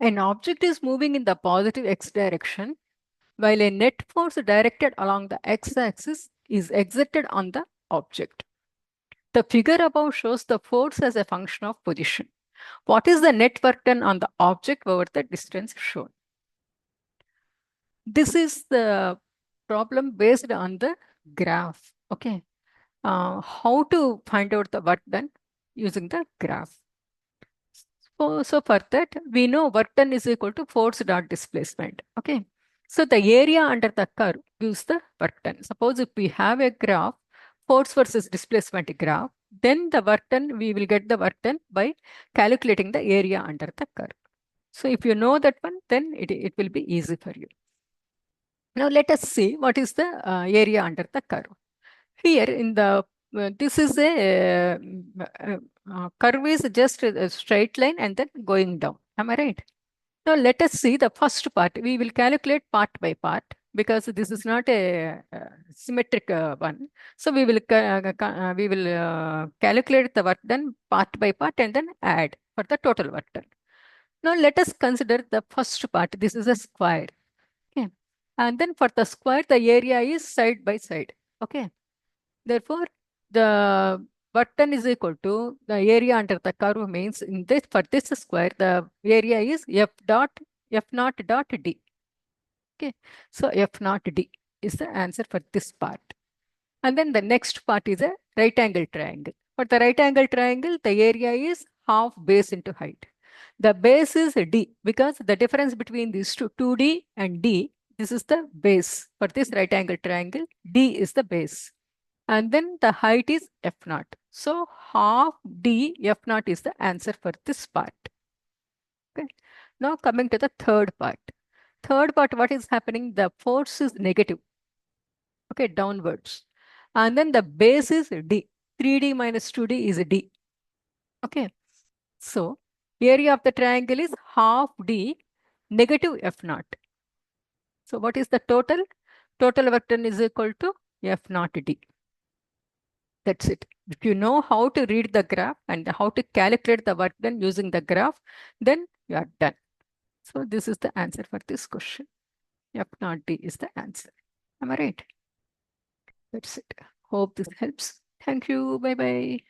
An object is moving in the positive x direction, while a net force directed along the x-axis is exerted on the object. The figure above shows the force as a function of position. What is the net work done on the object over the distance shown? This is the problem based on the graph. Okay. How to find out the work done using the graph? So for that, we know work done is equal to force dot displacement. Okay. So the area under the curve gives the work done. Suppose if we have a graph, force versus displacement graph, then the work done, we will get the work done by calculating the area under the curve. So if you know that one, then it will be easy for you. Now let us see what is the area under the curve. Here in the, this is a curve is just a straight line and then going down. Am I right? Now let us see the first part. We will calculate part by part because this is not a symmetric one. So we will calculate the work done part by part and then add for the total work done. Now let us consider the first part. This is a square. Okay. And then for the square, the area is side by side. Okay. Therefore, the work done is equal to the area under the curve means in this, for this square, the area is f naught dot d. Okay. So f naught d is the answer for this part. And then the next part is a right angle triangle. For the right angle triangle, the area is half base into height. The base is d because the difference between these two, 2d and d, this is the base. For this right angle triangle, d is the base. And then the height is f naught. So half d f naught is the answer for this part. Okay. Now coming to the third part. Third part, what is happening? The force is negative. Okay, downwards. And then the base is d. 3d minus 2d is d. Okay. So area of the triangle is half d negative f naught. So what is the total? Total work done is equal to f naught d. That's it. If you know how to read the graph and how to calculate the work done using the graph, then you are done. So this is the answer for this question. F naught D is the answer. Am I right? That's it. Hope this helps. Thank you. Bye-bye.